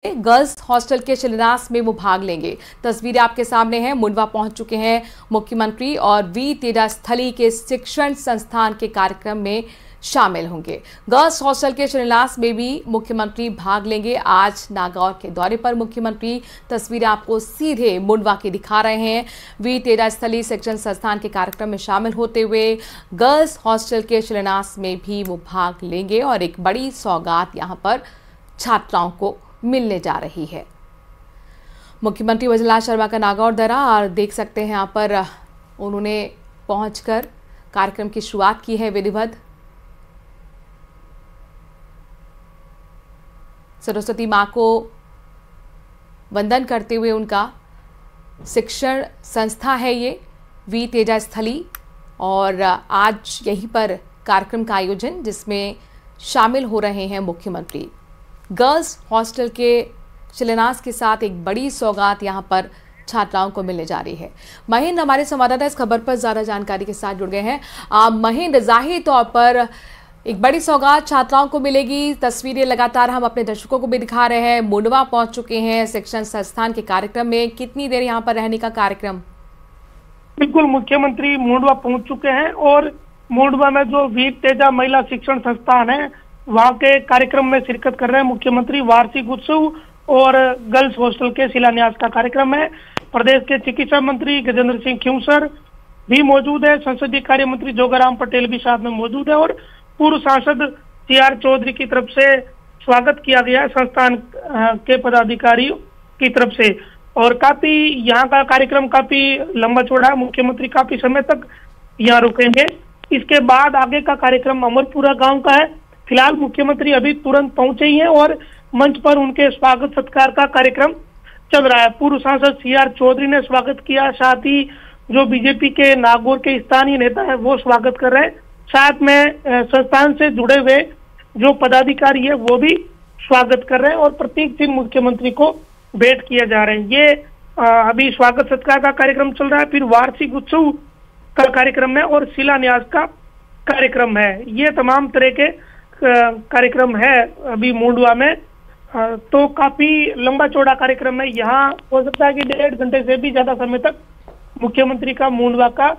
Girls hostel के शिलान्यास में वो भाग लेंगे। तस्वीरें आपके सामने हैं। मुंडवा पहुंच चुके हैं मुख्यमंत्री और वी तेजास्थली के शिक्षण संस्थान के कार्यक्रम में शामिल होंगे। गर्ल्स हॉस्टल के शिलान्यास में भी मुख्यमंत्री भाग लेंगे। आज नागौर के दौरे पर मुख्यमंत्री, तस्वीरें आपको सीधे मुंडवा की दिखा रहे हैं। वी तेजास्थली शिक्षण संस्थान के कार्यक्रम में शामिल होते हुए गर्ल्स हॉस्टल के शिलान्यास में भी वो भाग लेंगे और एक बड़ी सौगात यहां पर छात्राओं को मिलने जा रही है। मुख्यमंत्री वजरलाल शर्मा का नागौर दौरा, और देख सकते हैं यहाँ पर उन्होंने पहुंचकर कार्यक्रम की शुरुआत की है विधिवत। सरस्वती मां को वंदन करते हुए उनका शिक्षण संस्था है ये वी तेजास्थली, और आज यहीं पर कार्यक्रम का आयोजन जिसमें शामिल हो रहे हैं मुख्यमंत्री। गर्ल्स हॉस्टल के शिलान्यास के साथ एक बड़ी सौगात यहां पर छात्राओं को मिलने जा रही है। महेंद्र हमारे संवाददाता इस खबर पर ज्यादा जानकारी के साथ जुड़ गए हैं। महेंद्र, जाहिर तौर पर एक बड़ी सौगात छात्राओं को मिलेगी। तस्वीरें लगातार हम अपने दर्शकों को भी दिखा रहे हैं। मुंडवा पहुंच चुके हैं शिक्षण संस्थान के कार्यक्रम में। कितनी देर यहाँ पर रहने का कार्यक्रम? बिल्कुल, मुख्यमंत्री मुंडवा पहुंच चुके हैं और मुंडवा में जो वीर तेजा महिला शिक्षण संस्थान है वहां के कार्यक्रम में शिरकत कर रहे हैं मुख्यमंत्री। वार्षिक उत्सव और गर्ल्स हॉस्टल के शिलान्यास का कार्यक्रम है। प्रदेश के चिकित्सा मंत्री गजेंद्र सिंह खिंवसर भी मौजूद है। संसदीय कार्य मंत्री जोगाराम पटेल भी साथ में मौजूद है और पूर्व सांसद CR चौधरी की तरफ से स्वागत किया गया संस्थान के पदाधिकारियों की तरफ से। और काफी यहाँ का कार्यक्रम काफी लंबा चौड़ा है। मुख्यमंत्री काफी समय तक यहाँ रुकेंगे। इसके बाद आगे का कार्यक्रम अमरपुरा गांव का है। फिलहाल मुख्यमंत्री अभी तुरंत पहुंचे ही हैं और मंच पर उनके स्वागत सत्कार का कार्यक्रम चल रहा है। पूर्व सांसद CR चौधरी ने स्वागत किया, साथ ही जो बीजेपी के नागौर के स्थानीय नेता है वो स्वागत कर रहे हैं। साथ में संस्थान से जुड़े हुए जो पदाधिकारी है वो भी स्वागत कर रहे हैं और प्रतीक चिन्ह मुख्यमंत्री को भेंट किए जा रहे हैं। ये अभी स्वागत सत्कार का कार्यक्रम चल रहा है, फिर वार्षिक उत्सव का कार्यक्रम है और शिलान्यास का कार्यक्रम है। ये तमाम तरह के कार्यक्रम है अभी मुंडवा में। तो काफी लंबा चौड़ा कार्यक्रम है। यहाँ हो सकता है कि 1.5 घंटे से भी ज्यादा समय तक मुख्यमंत्री का मुंडवा का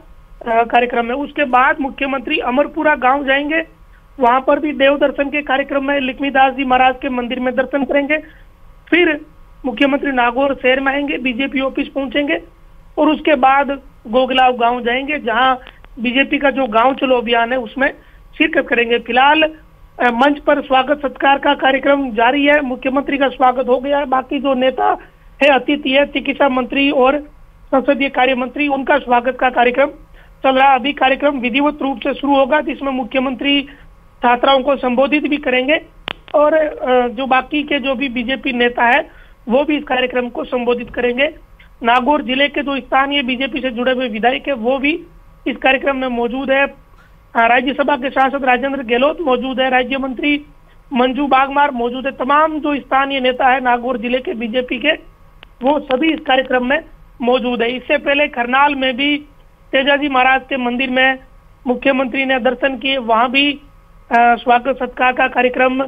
कार्यक्रम है। उसके बाद मुख्यमंत्री अमरपुरा गांव जाएंगे। वहां पर भी देव दर्शन के कार्यक्रम में लक्ष्मीदास जी महाराज के मंदिर में दर्शन करेंगे। फिर मुख्यमंत्री नागौर शहर में आएंगे, बीजेपी ऑफिस पहुंचेंगे और उसके बाद गोगलाव गांव जाएंगे, जहां बीजेपी का जो गांव चलो अभियान है उसमें शिरकत करेंगे। फिलहाल मंच पर स्वागत सत्कार का कार्यक्रम जारी है। मुख्यमंत्री का स्वागत हो गया है। बाकी जो नेता है, अतिथि है, चिकित्सा मंत्री और संसदीय कार्य मंत्री, उनका स्वागत का कार्यक्रम चल रहा है। अभी कार्यक्रम विधिवत रूप से शुरू होगा जिसमें मुख्यमंत्री छात्राओं को संबोधित भी करेंगे और जो बाकी के जो भी बीजेपी नेता है वो भी इस कार्यक्रम को संबोधित करेंगे। नागौर जिले के जो स्थानीय बीजेपी से जुड़े हुए विधायक है वो भी इस कार्यक्रम में मौजूद है। राज्यसभा के सांसद राजेंद्र गहलोत मौजूद है, राज्य मंत्री मंजू बागमार मौजूद है। तमाम जो स्थानीय नेता है नागौर जिले के बीजेपी के वो सभी इस कार्यक्रम में मौजूद है। इससे पहले करनाल में भी तेजाजी महाराज के मंदिर में मुख्यमंत्री ने दर्शन किए। वहां भी स्वागत सत्कार का कार्यक्रम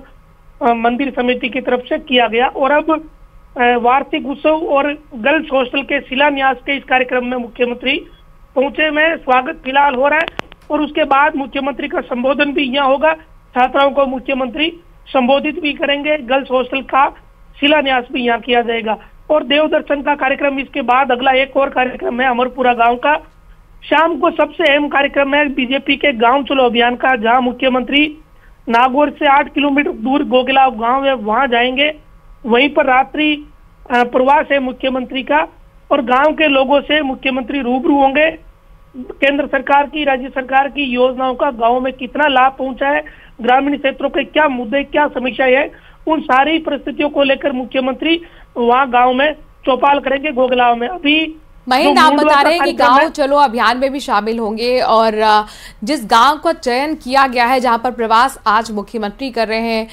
मंदिर समिति की तरफ से किया गया और अब वार्षिक उत्सव और गर्ल्स हॉस्टल के शिलान्यास के इस कार्यक्रम में मुख्यमंत्री पहुंचे में स्वागत फिलहाल हो रहा है और उसके बाद मुख्यमंत्री का संबोधन भी यहाँ होगा। छात्राओं को मुख्यमंत्री संबोधित भी करेंगे। गर्ल्स हॉस्टल का शिलान्यास भी यहाँ किया जाएगा और देव दर्शन का कार्यक्रम इसके बाद अगला एक और कार्यक्रम है अमरपुरा गांव का। शाम को सबसे अहम कार्यक्रम है बीजेपी के गांव चलो अभियान का, जहां मुख्यमंत्री नागौर से 8 किलोमीटर दूर गोगलाव गांव है वहां जाएंगे। वहीं पर रात्रि प्रवास है मुख्यमंत्री का और गांव के लोगों से मुख्यमंत्री रूबरू होंगे। केंद्र सरकार की, राज्य सरकार की योजनाओं का गांव में कितना लाभ पहुंचा है, ग्रामीण क्षेत्रों के क्या मुद्दे, क्या समस्याएं है, उन सारी परिस्थितियों को लेकर मुख्यमंत्री वहां गांव में चौपाल करेंगे गोगलाव में। अभी महेंद्र, आप बता रहे हैं कि गांव चलो अभियान में भी शामिल होंगे और जिस गांव का चयन किया गया है जहां पर प्रवास आज मुख्यमंत्री कर रहे हैं,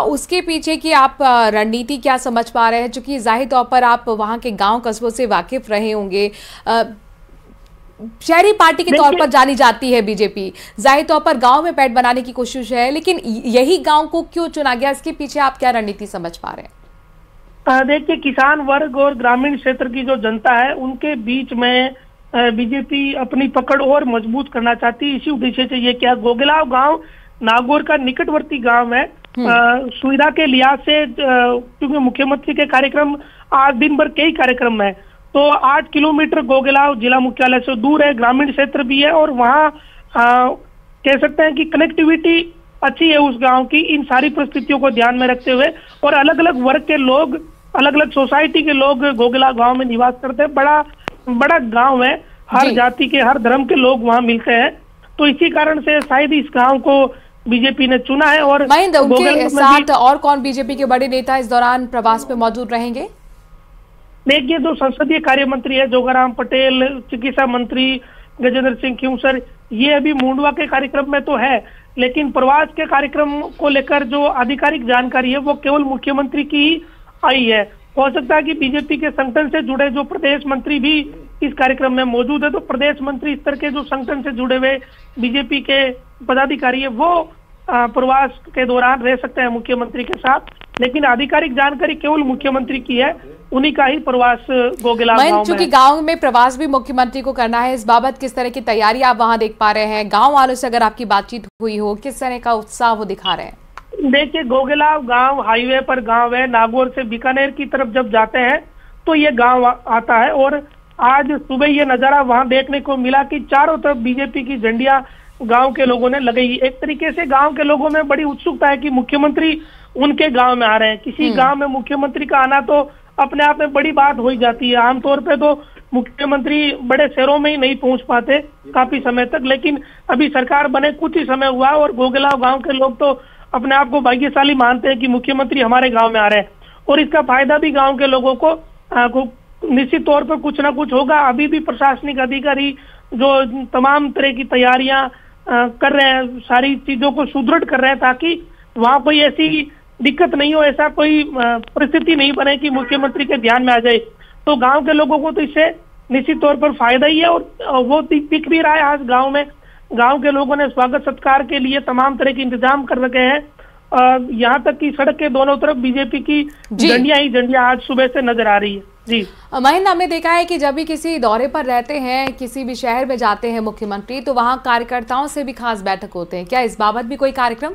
उसके पीछे की आप रणनीति क्या समझ पा रहे हैं? क्योंकि जाहिर तौर पर आप वहां के गांव कस्बों से वाकिफ रहे होंगे। शहरी पार्टी के तौर पर जानी जाती है बीजेपी, जाहिर तौर पर गांव में पैठ बनाने की कोशिश है, लेकिन यही गांव को क्यों चुना गया, इसके पीछे आप क्या रणनीति समझ पा रहे हैं? देखिए, किसान वर्ग और ग्रामीण क्षेत्र की जो जनता है उनके बीच में बीजेपी अपनी पकड़ और मजबूत करना चाहती है। इसी उद्देश्य से ये क्या, गोगेलाव गांव नागौर का निकटवर्ती गांव है। सुविधा के लिहाज से क्योंकि मुख्यमंत्री के कार्यक्रम आज दिन भर कई कार्यक्रम है, तो 8 किलोमीटर गोगेलाव जिला मुख्यालय से दूर है, ग्रामीण क्षेत्र भी है और वहाँ कह सकते हैं कि कनेक्टिविटी अच्छी है उस गांव की। इन सारी परिस्थितियों को ध्यान में रखते हुए और अलग अलग वर्ग के लोग, अलग अलग सोसाइटी के लोग गोगेलाव गांव में निवास करते हैं। बड़ा गांव है, हर जाति के, हर धर्म के लोग वहां मिलते हैं, तो इसी कारण से शायद इस गांव को बीजेपी ने चुना है। और महेंद्र, उनके साथ और कौन बीजेपी के बड़े नेता इस दौरान प्रवास पे मौजूद रहेंगे? देखिए, जो संसदीय कार्य मंत्री है जोगाराम पटेल, चिकित्सा मंत्री गजेंद्र सिंह खींवसर, ये अभी मुंडवा के कार्यक्रम में तो है, लेकिन प्रवास के कार्यक्रम को लेकर जो आधिकारिक जानकारी है वो केवल मुख्यमंत्री की ही आई है। हो सकता है कि बीजेपी के संगठन से जुड़े जो प्रदेश मंत्री भी इस कार्यक्रम में मौजूद है, तो प्रदेश मंत्री स्तर के जो संगठन से जुड़े हुए बीजेपी के पदाधिकारी है वो प्रवास के दौरान रह सकते हैं मुख्यमंत्री के साथ, लेकिन आधिकारिक जानकारी केवल मुख्यमंत्री की है, उन्हीं का ही प्रवास गोगेलाव गांव में। चूंकि गांव में प्रवास भी मुख्यमंत्री को करना है, इस बाबत किस तरह की तैयारी आप वहां देख पा रहे हैं? गांव वालों से अगर आपकी बातचीत हुई हो, किस तरह का उत्साह वो दिखा रहे हैं? देखिए, गोगेलाव गांव हाईवे पर गांव है। नागौर से बीकानेर की तरफ जब जाते हैं तो ये गांव आता है और आज सुबह ये नजारा वहां देखने को मिला कि चारों तरफ बीजेपी की झंडियां गांव के लोगों ने लगाई। एक तरीके से गांव के लोगों में बड़ी उत्सुकता है कि मुख्यमंत्री उनके गांव में आ रहे हैं। किसी गांव में मुख्यमंत्री का आना तो अपने आप में बड़ी बात हो ही जाती है। आमतौर पे तो मुख्यमंत्री बड़े शहरों में ही नहीं पहुंच पाते काफी समय तक, लेकिन अभी सरकार बने कुछ ही समय हुआ और गोगेलाव गांव के लोग तो अपने आप को भाग्यशाली मानते हैं कि मुख्यमंत्री हमारे गांव में आ रहे हैं और इसका फायदा भी गांव के लोगों को निश्चित तौर पर कुछ ना कुछ होगा। अभी भी प्रशासनिक अधिकारी जो तमाम तरह की तैयारियां कर रहे हैं, सारी चीजों को सुदृढ़ कर रहे हैं ताकि वहां कोई ऐसी दिक्कत नहीं हो, ऐसा कोई परिस्थिति नहीं बने कि मुख्यमंत्री के ध्यान में आ जाए। तो गांव के लोगों को तो इससे निश्चित तौर पर फायदा ही है और वो दिख भी रहा है। आज गांव में गांव के लोगों ने स्वागत सत्कार के लिए तमाम तरह के इंतजाम कर रखे हैं। यहाँ तक कि सड़क के दोनों तरफ बीजेपी की झंडियां आज सुबह से नजर आ रही है। जी महेंद्र, हमने देखा है कि जब भी किसी दौरे पर रहते हैं, किसी भी शहर में जाते हैं मुख्यमंत्री, तो वहां कार्यकर्ताओं से भी खास बैठक होते हैं। क्या इस बाबत भी कोई कार्यक्रम?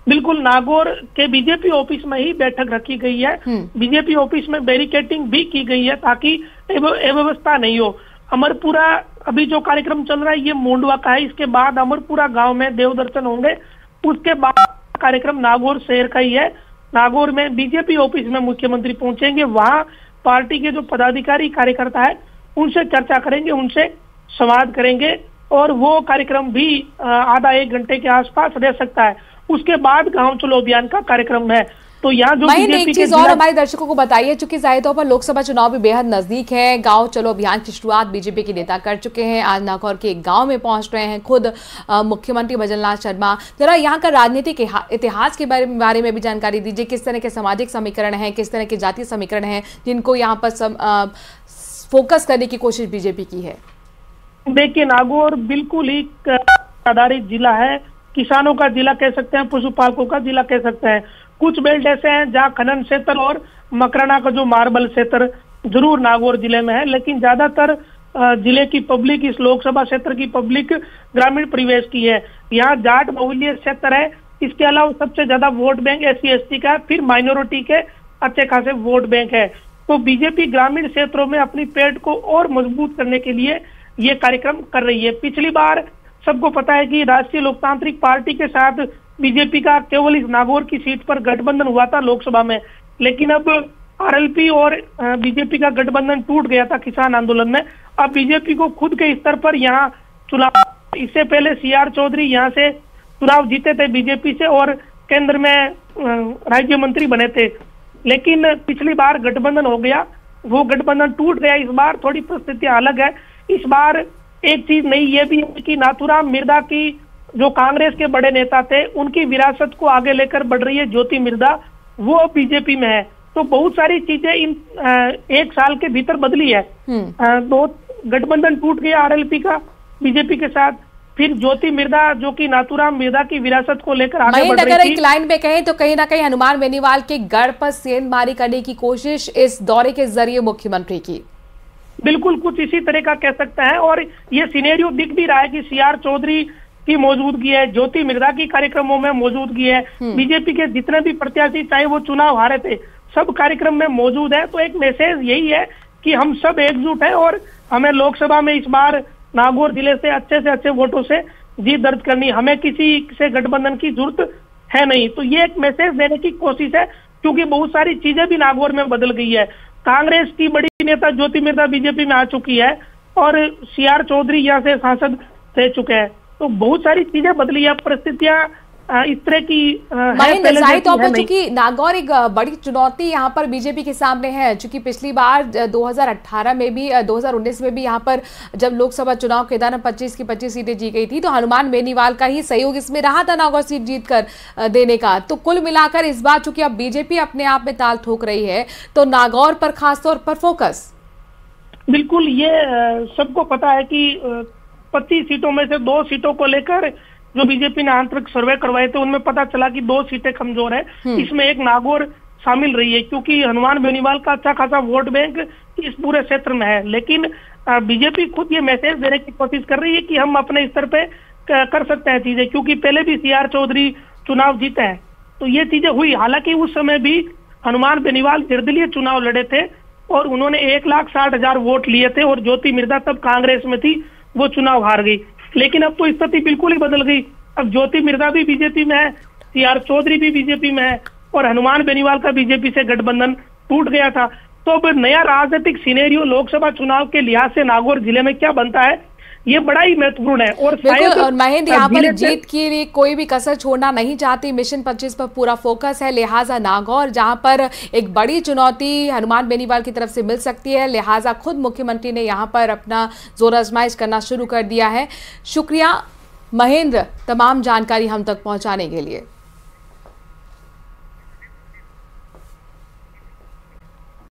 बिल्कुल, नागौर के बीजेपी ऑफिस में ही बैठक रखी गई है। बीजेपी ऑफिस में बैरिकेडिंग भी की गई है ताकि अव्यवस्था नहीं हो। अमरपुरा अभी जो कार्यक्रम चल रहा है ये मुंडवा का है, इसके बाद अमरपुरा गांव में देव दर्शन होंगे, उसके बाद कार्यक्रम नागौर शहर का ही है। नागौर में बीजेपी ऑफिस में मुख्यमंत्री पहुंचेंगे, वहां पार्टी के जो पदाधिकारी कार्यकर्ता है उनसे चर्चा करेंगे, उनसे संवाद करेंगे और वो कार्यक्रम भी आधा एक घंटे के आसपास रह सकता है। उसके बाद गांव चलो अभियान का कार्यक्रम है। तो यहाँ जो एक चीज और हमारे दर्शकों को बताइए, चूंकि जाहिर तौर पर लोकसभा चुनाव भी बेहद नजदीक है, गांव चलो अभियान की शुरुआत बीजेपी के नेता कर चुके हैं, आज नागौर के एक गांव में पहुंच रहे हैं खुद मुख्यमंत्री भजनलाल शर्मा। जरा यहाँ का राजनीतिक इतिहास के बारे में भी जानकारी दीजिए। किस तरह के सामाजिक समीकरण है, किस तरह के जातीय समीकरण है जिनको यहाँ पर फोकस करने की कोशिश बीजेपी की है? देखिए, नागौर बिल्कुल ही आधारित जिला है, किसानों का जिला कह सकते हैं, पशुपालकों का जिला कह सकते हैं। कुछ बेल्ट ऐसे हैं जहाँ खनन क्षेत्र और मकराना का जो मार्बल क्षेत्र जरूर नागौर जिले में है, लेकिन ज्यादातर जिले की पब्लिक, इस लोकसभा क्षेत्र की पब्लिक ग्रामीण परिवेश की है। यहाँ जाट बहुल्य क्षेत्र है, इसके अलावा सबसे ज्यादा वोट बैंक SC/ST का, फिर माइनॉरिटी के अच्छे खासे वोट बैंक है। तो बीजेपी ग्रामीण क्षेत्रों में अपनी पेड़ को और मजबूत करने के लिए ये कार्यक्रम कर रही है। पिछली बार सबको पता है कि राष्ट्रीय लोकतांत्रिक पार्टी के साथ बीजेपी का केवल इस नागौर की सीट पर गठबंधन हुआ था लोकसभा में, लेकिन अब RLP और बीजेपी का गठबंधन टूट गया था किसान आंदोलन में। अब बीजेपी को खुद के स्तर पर यहाँ चुनाव, इससे पहले CR चौधरी यहाँ से चुनाव जीते थे बीजेपी से और केंद्र में राज्य मंत्री बने थे, लेकिन पिछली बार गठबंधन हो गया, वो गठबंधन टूट गया। इस बार थोड़ी परिस्थितियां अलग है। इस बार एक चीज नई ये भी है कि नाथूराम मिर्धा की जो कांग्रेस के बड़े नेता थे उनकी विरासत को आगे लेकर बढ़ रही है ज्योति मिर्धा, वो बीजेपी में है। तो बहुत सारी चीजें इन एक साल के भीतर बदली है। तो गठबंधन टूट गया RLP का बीजेपी के साथ, फिर ज्योति मिर्धा जो कि नाथूराम मिर्धा की विरासत को लेकर आगे बढ़ महेंद्र, रही अगर थी। एक लाइन में कहें तो कहीं ना कहीं हनुमान बेनीवाल के गढ़ पर सेंधमारी करने की कोशिश इस दौरे के जरिए मुख्यमंत्री की। बिल्कुल कुछ इसी तरह का कह सकता है, और ये सिनेरियो दिख भी रहा है कि सीआर चौधरी की मौजूदगी है, ज्योति मिर्धा की कार्यक्रमों में मौजूदगी है, बीजेपी के जितने भी प्रत्याशी चाहे वो चुनाव हारे थे सब कार्यक्रम में मौजूद है। तो एक मैसेज यही है कि हम सब एकजुट हैं और हमें लोकसभा में इस बार नागौर जिले से अच्छे वोटों से जीत दर्ज करनी, हमें किसी से गठबंधन की जरूरत है नहीं। तो ये एक मैसेज देने की कोशिश है, क्योंकि बहुत सारी चीजें भी नागौर में बदल गई है। कांग्रेस की बड़ी नेता ज्योति मिर्धा बीजेपी में आ चुकी है और सीआर चौधरी यहाँ से सांसद रह चुके हैं। तो बहुत सारी चीजें बदली है, परिस्थितियां इस तरह की महेंद्र, जाहिर तौर पर चूंकि नागौर एक बड़ी चुनौती यहाँ पर बीजेपी के सामने है, चूंकि पिछली बार 2018 में भी 2019 में भी यहाँ पर जब लोकसभा चुनाव के दौरान 25 की 25 सीटें जी गई थी तो हनुमान बेनीवाल का ही सहयोग इसमें रहा था नागौर सीट जीत कर देने का। तो कुल मिलाकर इस बार चूंकि अब बीजेपी अपने आप में ताल ठोक रही है तो नागौर पर खासतौर पर फोकस। बिल्कुल, ये सबको पता है कि 25 सीटों में से 2 सीटों को लेकर जो बीजेपी ने आंतरिक सर्वे करवाए थे उनमें पता चला कि 2 सीटें कमजोर है। इसमें एक नागौर शामिल रही है, क्योंकि हनुमान बेनीवाल का अच्छा खासा वोट बैंक इस पूरे क्षेत्र में है। लेकिन बीजेपी खुद ये मैसेज देने की कोशिश कर रही है कि हम अपने स्तर पे कर सकते हैं चीजें, क्योंकि पहले भी सीआर चौधरी चुनाव जीते हैं तो ये चीजें हुई। हालांकि उस समय भी हनुमान बेनीवाल निर्दलीय चुनाव लड़े थे और उन्होंने 1,60,000 वोट लिए थे और ज्योति मिर्धा तब कांग्रेस में थी, वो चुनाव हार गई। लेकिन अब तो स्थिति बिल्कुल ही बदल गई, अब ज्योति मिर्धा भी बीजेपी में है, सीआर चौधरी भी बीजेपी में है और हनुमान बेनीवाल का बीजेपी से गठबंधन टूट गया था। तो अब नया राजनीतिक सिनेरियो लोकसभा चुनाव के लिहाज से नागौर जिले में क्या बनता है, ये बड़ा ही महत्वपूर्ण है। और महेंद्र, यहाँ पर जीत के लिए कोई भी कसर छोड़ना नहीं चाहती, मिशन 25 पर पूरा फोकस है, लिहाजा नागौर जहां पर एक बड़ी चुनौती हनुमान बेनीवाल की तरफ से मिल सकती है, लिहाजा खुद मुख्यमंत्री ने यहाँ पर अपना जोर आजमाइश करना शुरू कर दिया है। शुक्रिया महेंद्र तमाम जानकारी हम तक पहुंचाने के लिए।